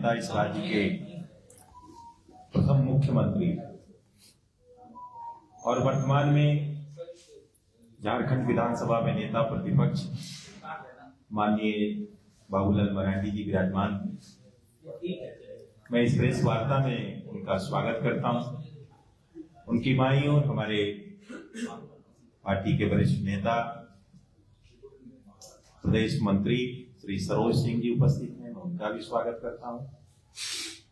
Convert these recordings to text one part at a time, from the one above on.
नेता, इस राज्य के प्रथम मुख्यमंत्री और वर्तमान में झारखंड विधानसभा में नेता प्रतिपक्ष माननीय बाबूलाल मरांडी जी विराजमान। मैं इस प्रेस वार्ता में उनका स्वागत करता हूं। उनकी माई और हमारे पार्टी के वरिष्ठ नेता प्रदेश मंत्री श्री सरोज सिंह जी उपस्थित हैं, मैं उनका भी स्वागत करता हूं।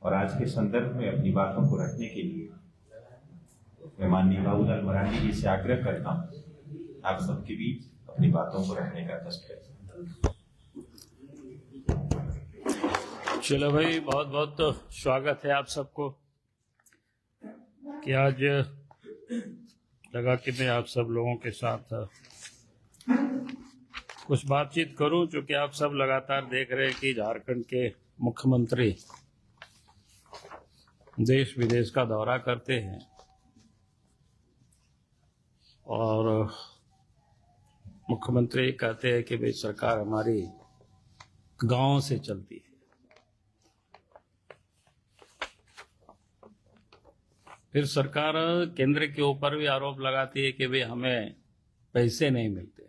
और आज के संदर्भ में अपनी बातों को रखने के लिए मैं माननीय बाबूलाल मरांडी जी से आग्रह करता हूं, आप सबके बीच अपनी बातों को रखने का कष्ट करें। चलो भाई, बहुत बहुत स्वागत है आप सबको कि आज लगा कि मैं आप सब लोगों के साथ कुछ बातचीत करूं, क्योंकि आप सब लगातार देख रहे हैं कि झारखंड के मुख्यमंत्री देश विदेश का दौरा करते हैं और मुख्यमंत्री कहते हैं कि भाई सरकार हमारी गांव से चलती है। फिर सरकार केंद्र के ऊपर भी आरोप लगाती है कि भाई हमें पैसे नहीं मिलते।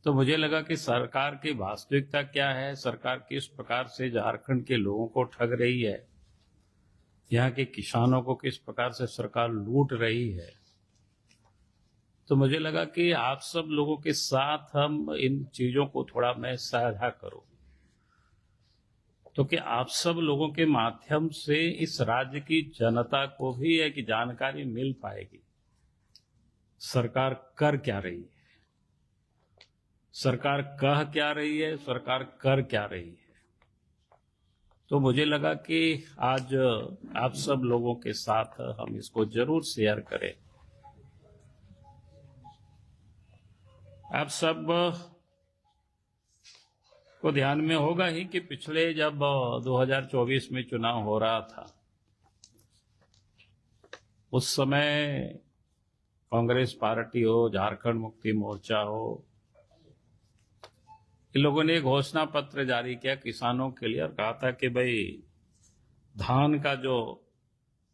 तो मुझे लगा कि सरकार की वास्तविकता क्या है, सरकार किस प्रकार से झारखंड के लोगों को ठग रही है, यहाँ के किसानों को किस प्रकार से सरकार लूट रही है। तो मुझे लगा कि आप सब लोगों के साथ हम इन चीजों को थोड़ा मैं साझा करूं, तो कि आप सब लोगों के माध्यम से इस राज्य की जनता को भी एक जानकारी मिल पाएगी सरकार कर क्या रही है, सरकार कह क्या रही है, सरकार कर क्या रही है। तो मुझे लगा कि आज आप सब लोगों के साथ हम इसको जरूर शेयर करें। आप सब को ध्यान में होगा ही कि पिछले जब 2024 में चुनाव हो रहा था, उस समय कांग्रेस पार्टी हो, झारखंड मुक्ति मोर्चा हो, इन लोगों ने घोषणा पत्र जारी किया किसानों के लिए और कहा था कि भाई धान का जो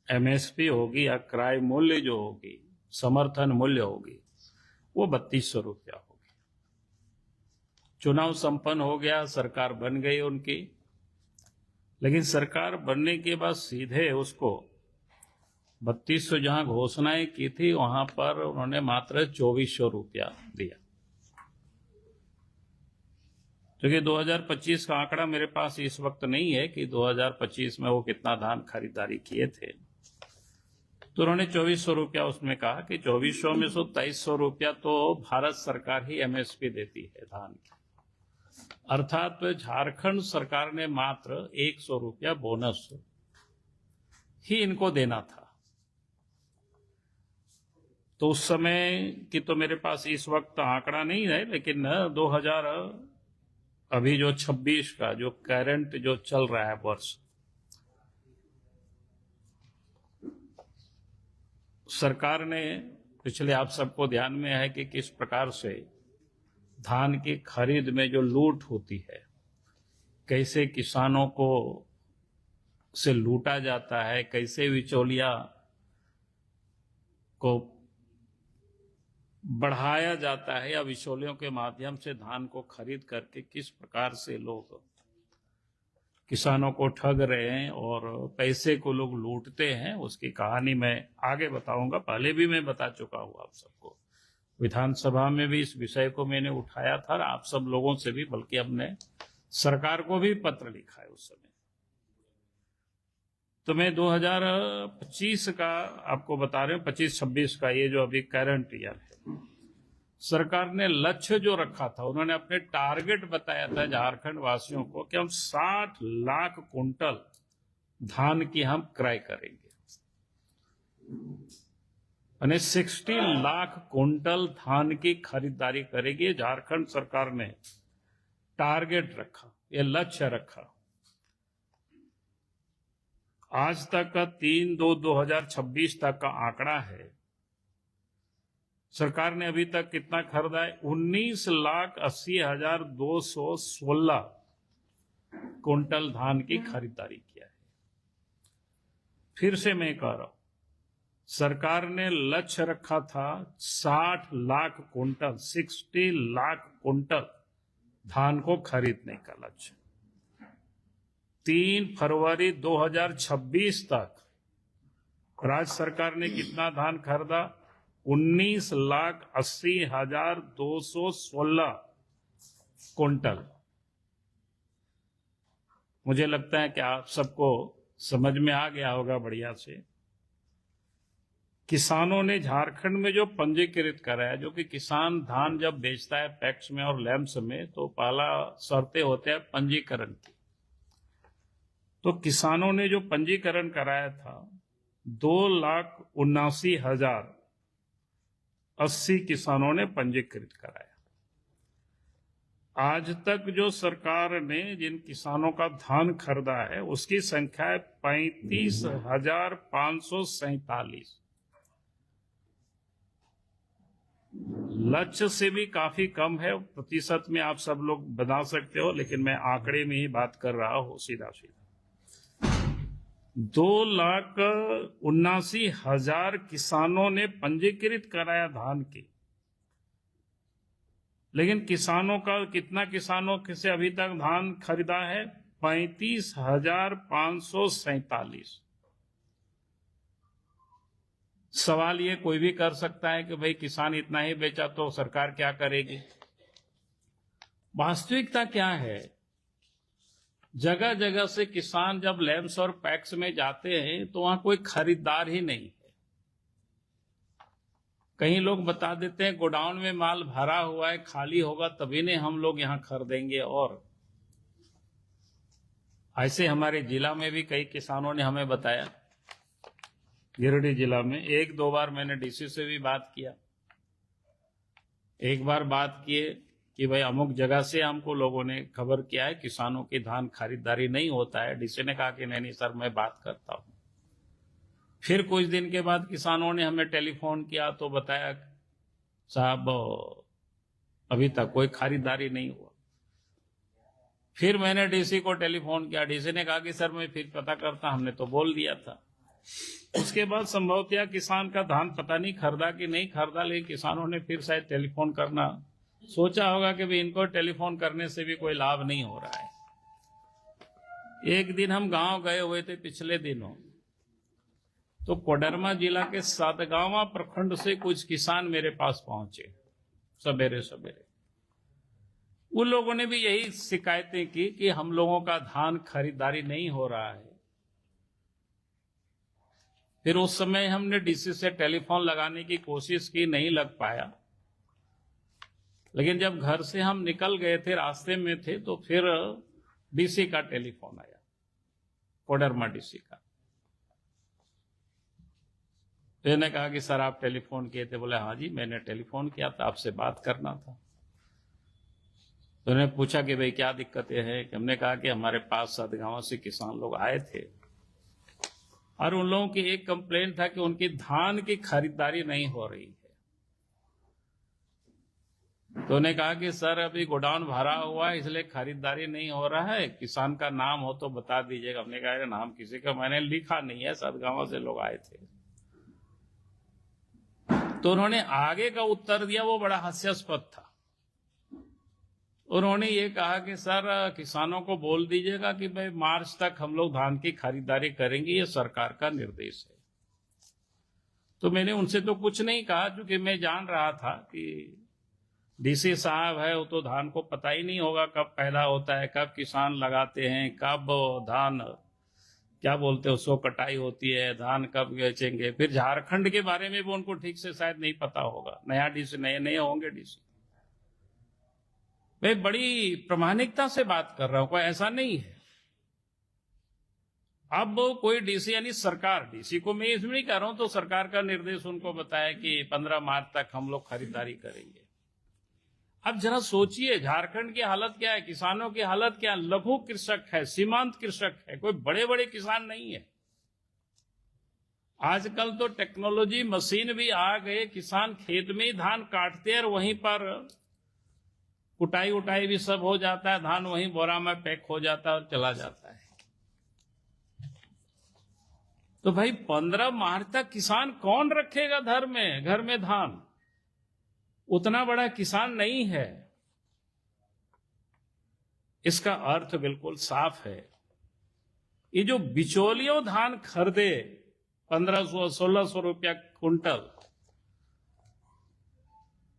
एमएसपी होगी या क्रय मूल्य जो होगी, समर्थन मूल्य होगी, वो 3200 रुपया होगी। चुनाव संपन्न हो गया, सरकार बन गई उनकी, लेकिन सरकार बनने के बाद सीधे उसको 3200 जहां घोषणाएं की थी वहां पर उन्होंने मात्र 2400 रुपया दिया। क्योंकि 2025 का आंकड़ा मेरे पास इस वक्त नहीं है कि 2025 में वो कितना धान खरीदारी किए थे, तो उन्होंने 2400 रुपया उसमें कहा कि 2400 में से 2300 रुपया तो भारत सरकार ही एमएसपी देती है धान की, अर्थात तो झारखंड सरकार ने मात्र 100 रुपया बोनस ही इनको देना था। तो उस समय की तो मेरे पास इस वक्त आंकड़ा नहीं है, लेकिन 2026 का जो करंट जो चल रहा है वर्ष, सरकार ने पिछले आप सबको ध्यान में है कि किस प्रकार से धान की खरीद में जो लूट होती है, कैसे किसानों को से लूटा जाता है, कैसे बिचौलिया को बढ़ाया जाता है या बिचौलियों के माध्यम से धान को खरीद करके किस प्रकार से लोग किसानों को ठग रहे हैं और पैसे को लोग लूटते हैं, उसकी कहानी मैं आगे बताऊंगा। पहले भी मैं बता चुका हूं आप सबको, विधानसभा में भी इस विषय को मैंने उठाया था और आप सब लोगों से भी, बल्कि हमने सरकार को भी पत्र लिखा है उस समय। तो मैं 2025 का आपको बता रहे हूं, 25-26 का ये जो अभी करंट ईयर है, सरकार ने लक्ष्य जो रखा था, उन्होंने अपने टारगेट बताया था झारखंड वासियों को कि हम 60 लाख कुंटल धान की हम क्रय करेंगे, यानी 60 लाख कुंटल धान की खरीदारी करेगी। झारखंड सरकार ने टारगेट रखा, ये लक्ष्य रखा। आज तक का 3/2/2026 तक का आंकड़ा है, सरकार ने अभी तक कितना खरीदा है? 19,80,216 कुंटल धान की खरीदारी किया है। फिर से मैं कह रहा हूं, सरकार ने लक्ष्य रखा था 60 लाख कुंटल, 60 लाख कुंटल धान को खरीदने का लक्ष्य। 3 फरवरी 2026 तक राज्य सरकार ने कितना धान खरीदा? 19,80,216 कुंटल। मुझे लगता है कि आप सबको समझ में आ गया होगा बढ़िया से। किसानों ने झारखंड में जो पंजीकृत कराया, जो कि किसान धान जब बेचता है पैक्स में और लैम्स में, तो पहला शर्तें होते हैं पंजीकरण की। तो किसानो¬ ने जो पंजीकरण कराया था 2,79,080 किसानों ने पंजीकृत कराया। आज तक जो सरकार ने जिन किसानों का धान खरीदा है उसकी संख्या है 35,547। लक्ष्य से भी काफी कम है, प्रतिशत में आप सब लोग बता सकते हो, लेकिन मैं आंकड़े में ही बात कर रहा हूं सीधा सीधा। 2,79,000 किसानों ने पंजीकृत कराया धान की, लेकिन कितना किसानों से अभी तक धान खरीदा है? 35,547। सवाल ये कोई भी कर सकता है कि भाई किसान इतना ही बेचा तो सरकार क्या करेगी? वास्तविकता क्या है, जगह जगह से किसान जब लैम्स और पैक्स में जाते हैं तो वहां कोई खरीदार ही नहीं है। कहीं लोग बता देते हैं गोडाउन में माल भरा हुआ है, खाली होगा तभी ने हम लोग यहां खरीदेंगे। और ऐसे हमारे जिला में भी कई किसानों ने हमें बताया, गिरिडीह जिला में 1-2 बार मैंने डीसी से भी बात किया। एक बार बात किए कि भाई अमुक जगह से हमको लोगों ने खबर किया है किसानों की धान खरीदारी नहीं होता है। डीसी ने कहा कि नहीं सर, मैं बात करता हूं। फिर कुछ दिन के बाद किसानों ने हमें टेलीफोन किया तो बताया साहब अभी तक कोई खरीदारी नहीं हुआ। फिर मैंने डीसी को टेलीफोन किया, डीसी ने कहा कि सर मैं फिर पता करता, हमने तो बोल दिया था। उसके बाद संभवतः किसान का धान पता नहीं खरीदा कि नहीं खरीदा, लेकिन किसानों ने फिर शायद टेलीफोन करना सोचा होगा कि भाई इनको टेलीफोन करने से भी कोई लाभ नहीं हो रहा है। एक दिन हम गांव गए हुए थे पिछले दिनों, तो कोडरमा जिला के सातगांवा प्रखंड से कुछ किसान मेरे पास पहुंचे सवेरे सवेरे। उन लोगों ने भी यही शिकायतें की कि हम लोगों का धान खरीदारी नहीं हो रहा है। फिर उस समय हमने डीसी से टेलीफोन लगाने की कोशिश की, नहीं लग पाया। लेकिन जब घर से हम निकल गए थे, रास्ते में थे, तो फिर डीसी का टेलीफोन आया, कोडरमा डीसी का। मैंने कहा कि सर आप टेलीफोन किए थे? बोले हाँ जी मैंने टेलीफोन किया था, आपसे बात करना था। तो उन्होंने पूछा कि भाई क्या दिक्कतें हैं? हमने कहा कि हमारे पास सातगांव से किसान लोग आए थे और उन लोगों की एक कंप्लेंट था कि उनकी धान की खरीदारी नहीं हो रही है। तो उन्होंने कहा कि सर अभी गोडाउन भरा हुआ है इसलिए खरीदारी नहीं हो रहा है, किसान का नाम हो तो बता दीजिएगा। हमने कहा नाम किसी का मैंने लिखा नहीं है, सातगांव से लोग आए थे। तो उन्होंने आगे का उत्तर दिया, वो बड़ा हास्यास्पद था। उन्होंने ये कहा कि सर किसानों को बोल दीजिएगा कि भाई मार्च तक हम लोग धान की खरीदारी करेंगे, ये सरकार का निर्देश है। तो मैंने उनसे तो कुछ नहीं कहा, क्योंकि मैं जान रहा था कि डीसी साहब है, वो तो धान को पता ही नहीं होगा कब पैदा होता है, कब किसान लगाते हैं, कब धान क्या बोलते हैं उसको कटाई होती है, धान कब बेचेंगे। फिर झारखंड के बारे में भी उनको ठीक से शायद नहीं पता होगा, नया डीसी नए होंगे डीसी। मैं बड़ी प्रामाणिकता से बात कर रहा हूं, कोई ऐसा नहीं है। अब कोई डीसी यानी सरकार, डीसी को मैं इसमें नहीं कह रहा हूं, तो सरकार का निर्देश उनको बताया कि 15 मार्च तक हम लोग खरीदारी करेंगे। अब जरा सोचिए झारखंड की हालत क्या है, किसानों की हालत क्या है। लघु कृषक है, सीमांत कृषक है, कोई बड़े बड़े किसान नहीं है। आजकल तो टेक्नोलॉजी मशीन भी आ गए, किसान खेत में ही धान काटते हैं और वहीं पर कुटाई उटाई भी सब हो जाता है, धान वहीं बोरा में पैक हो जाता है और चला जाता है। तो भाई 15 मार्च तक किसान कौन रखेगा घर में धान? उतना बड़ा किसान नहीं है। इसका अर्थ बिल्कुल साफ है। ये जो बिचौलियों धान खरीदे 1500-1600 रुपया कुंटल,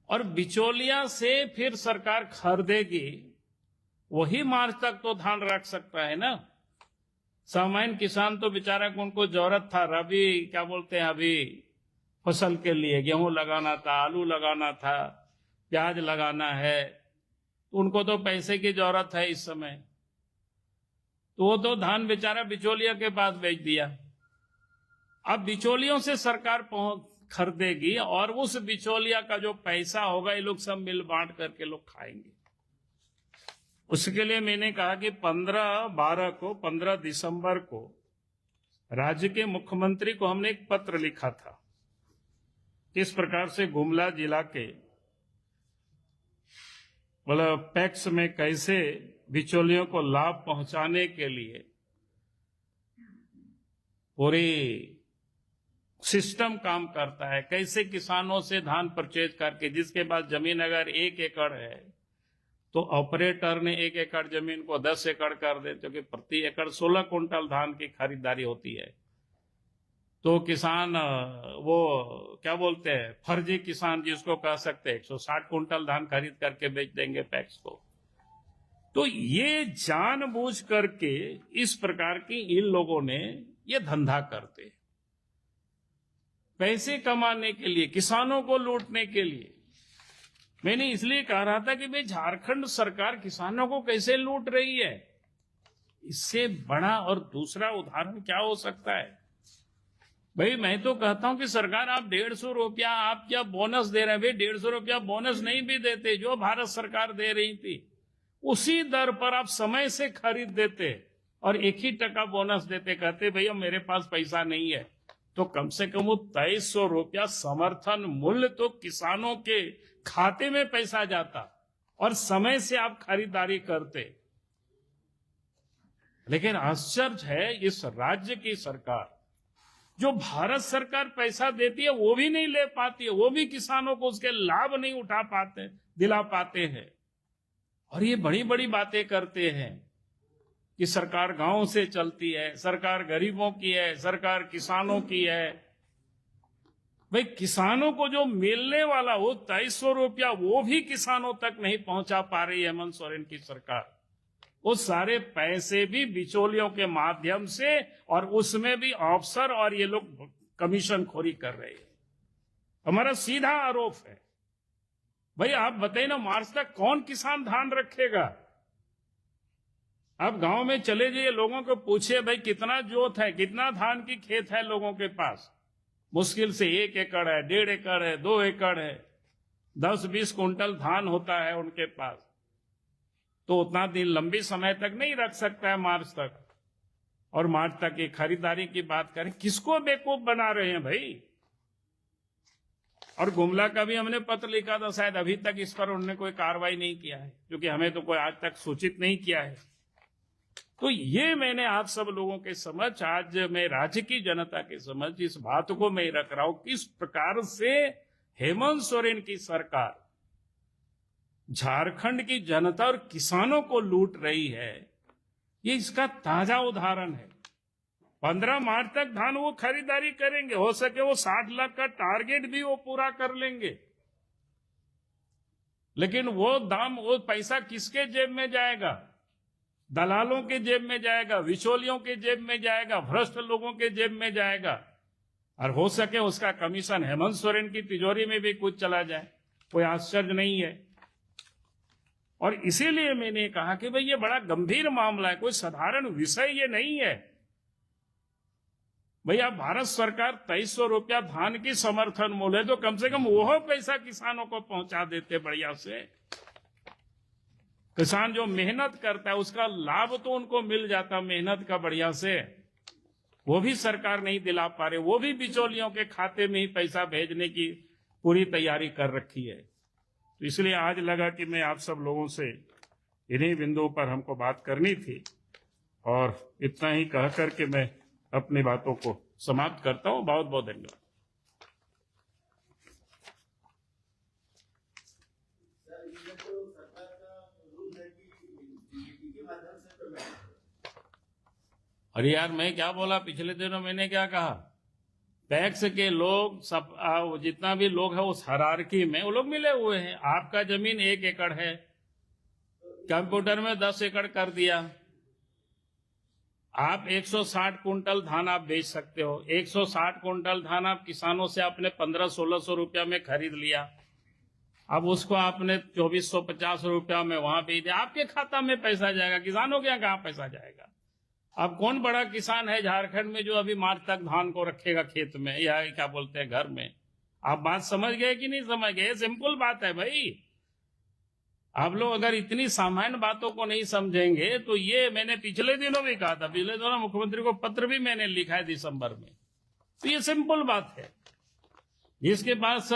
और बिचौलिया से फिर सरकार खरीदेगी, वही मार्च तक तो धान रख सकता है ना। सामान्य किसान तो बेचारा को उनको जरूरत था रबी क्या बोलते हैं अभी फसल के लिए, गेहूं लगाना था, आलू लगाना था, प्याज लगाना है, तो उनको तो पैसे की जरूरत है इस समय। तो वो तो धान बेचारा बिचौलिया के पास बेच दिया। अब बिचौलियों से सरकार खरीदेगी और उस बिचौलिया का जो पैसा होगा ये लोग सब मिल बांट करके लोग खाएंगे। उसके लिए मैंने कहा कि 15 दिसंबर को राज्य के मुख्यमंत्री को हमने एक पत्र लिखा था, किस प्रकार से गुमला जिला के मतलब पैक्स में कैसे बिचौलियों को लाभ पहुंचाने के लिए पूरी सिस्टम काम करता है, कैसे किसानों से धान परचेज करके, जिसके पास जमीन अगर 1 एकड़ है तो ऑपरेटर ने 1 एकड़ जमीन को 10 एकड़ कर दे, क्योंकि प्रति एकड़ 16 कुंटल धान की खरीदारी होती है। तो किसान वो क्या बोलते हैं फर्जी किसान जिसको कह सकते हैं 160 कुंटल धान खरीद करके बेच देंगे पैक्स को। तो ये जानबूझ करके इस प्रकार की इन लोगों ने ये धंधा करते, पैसे कमाने के लिए, किसानों को लूटने के लिए। मैंने इसलिए कह रहा था कि भाई झारखंड सरकार किसानों को कैसे लूट रही है, इससे बड़ा और दूसरा उदाहरण क्या हो सकता है? भाई मैं तो कहता हूं कि सरकार आप 150 रुपया आप क्या बोनस दे रहे हैं, भाई 150 रुपया बोनस नहीं भी देते, जो भारत सरकार दे रही थी उसी दर पर आप समय से खरीद देते और 1 ही टका बोनस देते, कहते भैया मेरे पास पैसा नहीं है, तो कम से कम वो 2300 रुपया समर्थन मूल्य तो किसानों के खाते में पैसा जाता और समय से आप खरीदारी करते। लेकिन आश्चर्य है इस राज्य की सरकार, जो भारत सरकार पैसा देती है वो भी नहीं ले पाती है, वो भी किसानों को उसके लाभ नहीं उठा पाते, दिला पाते हैं। और ये बड़ी बड़ी बातें करते हैं कि सरकार गांव से चलती है, सरकार गरीबों की है, सरकार किसानों की है। भाई किसानों को जो मिलने वाला वो 2300 रुपया वो भी किसानों तक नहीं पहुंचा पा रही है हेमंत सोरेन की सरकार। वो सारे पैसे भी बिचौलियों के माध्यम से, और उसमें भी अफसर और ये लोग कमीशन खोरी कर रहे हैं। हमारा सीधा आरोप है। भाई आप बताइए ना, मार्च तक कौन किसान धान रखेगा? आप गांव में चले जाइए, लोगों को पूछिए भाई कितना जोत है, कितना धान की खेत है लोगों के पास। मुश्किल से 1 एकड़ है, 1.5 एकड़ है, 2 एकड़ है, 10-20 कुंटल धान होता है उनके पास। तो उतना दिन लंबी समय तक नहीं रख सकता है मार्च तक। और मार्च तक की खरीदारी की बात करें, किसको बेवकूफ बना रहे हैं भाई? और गुमला का भी हमने पत्र लिखा था, शायद अभी तक इस पर उन्होंने कोई कार्रवाई नहीं किया है, क्योंकि हमें तो कोई आज तक सूचित नहीं किया है। तो ये मैंने आप सब लोगों के समझ, आज मैं राज्य की जनता के समझ इस बात को मैं रख रहा हूं, किस प्रकार से हेमंत सोरेन की सरकार झारखंड की जनता और किसानों को लूट रही है। ये इसका ताजा उदाहरण है। 15 मार्च तक धान वो खरीदारी करेंगे, हो सके वो 60 लाख का टारगेट भी वो पूरा कर लेंगे, लेकिन वो दाम, वो पैसा किसके जेब में जाएगा? दलालों के जेब में जाएगा, विचौलियों के जेब में जाएगा, भ्रष्ट लोगों के जेब में जाएगा, और हो सके उसका कमीशन हेमंत सोरेन की तिजोरी में भी कुछ चला जाए, कोई आश्चर्य नहीं है। और इसीलिए मैंने कहा कि भाई ये बड़ा गंभीर मामला है, कोई साधारण विषय ये नहीं है। भैया भारत सरकार 2300 रुपया धान की समर्थन मूल्य है, तो कम से कम वो पैसा किसानों को पहुंचा देते बढ़िया से। किसान जो मेहनत करता है उसका लाभ तो उनको मिल जाता मेहनत का बढ़िया से, वो भी सरकार नहीं दिला पा रहे, वो भी बिचौलियों के खाते में ही पैसा भेजने की पूरी तैयारी कर रखी है। तो इसलिए आज लगा कि मैं आप सब लोगों से इन्हीं बिंदुओं पर हमको बात करनी थी, और इतना ही कह करके मैं अपनी बातों को समाप्त करता हूं। बहुत बहुत धन्यवाद। अरे यार, मैं क्या बोला पिछले दिनों? मैंने क्या कहा? पैक्स के लोग सब जितना भी लोग है उस हायरार्की में वो लोग मिले हुए हैं। आपका जमीन 1 एकड़ है, कंप्यूटर में 10 एकड़ कर दिया। आप 160 कुंटल धान आप बेच सकते हो। 160 कुंटल धान आप किसानों से आपने 1500-1600 रुपया में खरीद लिया। अब उसको आपने 2450 रुपया में वहां बेच दिया। आपके खाता में पैसा जाएगा, किसानों के यहाँ कहाँ पैसा जाएगा? अब कौन बड़ा किसान है झारखंड में जो अभी मार्च तक धान को रखेगा खेत में, या क्या बोलते हैं घर में? आप बात समझ गए कि नहीं समझ गए? सिंपल बात है भाई। आप लोग अगर इतनी सामान्य बातों को नहीं समझेंगे तो ये मैंने पिछले दिनों भी कहा था, पिछले दिनों मुख्यमंत्री को पत्र भी मैंने लिखा है दिसंबर में। तो ये सिंपल बात है। जिसके पास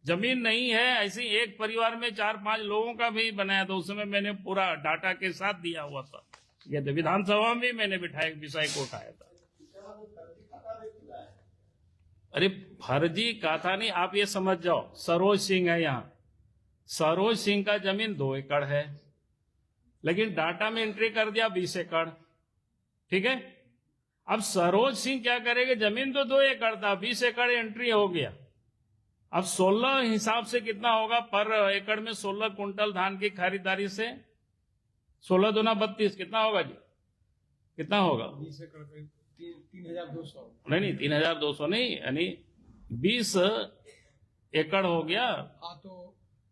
जमीन नहीं है, ऐसी एक परिवार में 4-5 लोगों का भी बनाया, तो उस समय मैंने पूरा डाटा के साथ दिया हुआ था। ये तो विधानसभा में मैंने बिठाए विषय को उठाया था। अरे फर्जी खाता नहीं, आप ये समझ जाओ। सरोज सिंह है यहाँ, सरोज सिंह का जमीन 2 एकड़ है, लेकिन डाटा में एंट्री कर दिया 20 एकड़। ठीक है, अब सरोज सिंह क्या करेंगे? जमीन तो 2 एकड़ था, 20 एकड़ एंट्री हो गया। अब 16 हिसाब से कितना होगा? पर एकड़ में 16 कुंटल धान की खरीदारी से 16 दूना 32, कितना होगा जी? कितना होगा? 20 एकड़ 3200। नहीं 3200 नहीं, यानी 20 एकड़ हो गया।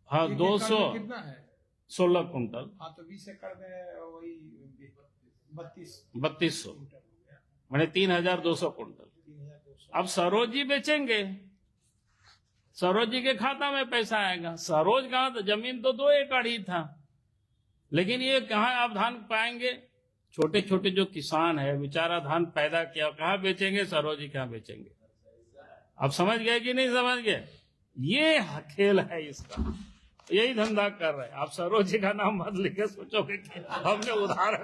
हाँ 200 कितना है? 16 कुंटल। हाँ तो 20 एकड़ में वही 3200 मैंने 3200 कुंटल। 3200। अब सरोज जी बेचेंगे, सरोज जी के खाता में पैसा आएगा। सरोज कहाँ? तो जमीन तो 2 एकड़ ही था, लेकिन ये कहाँ आप धान पाएंगे? छोटे छोटे जो किसान है बेचारा धान पैदा किया, कहाँ बेचेंगे? सरोज जी कहाँ बेचेंगे? अब समझ गए कि नहीं समझ गए? ये खेल है इसका, यही धंधा कर रहे हैं। आप सरोज जी का नाम मत लिखे, सोचोगे कि हमने उदाहरण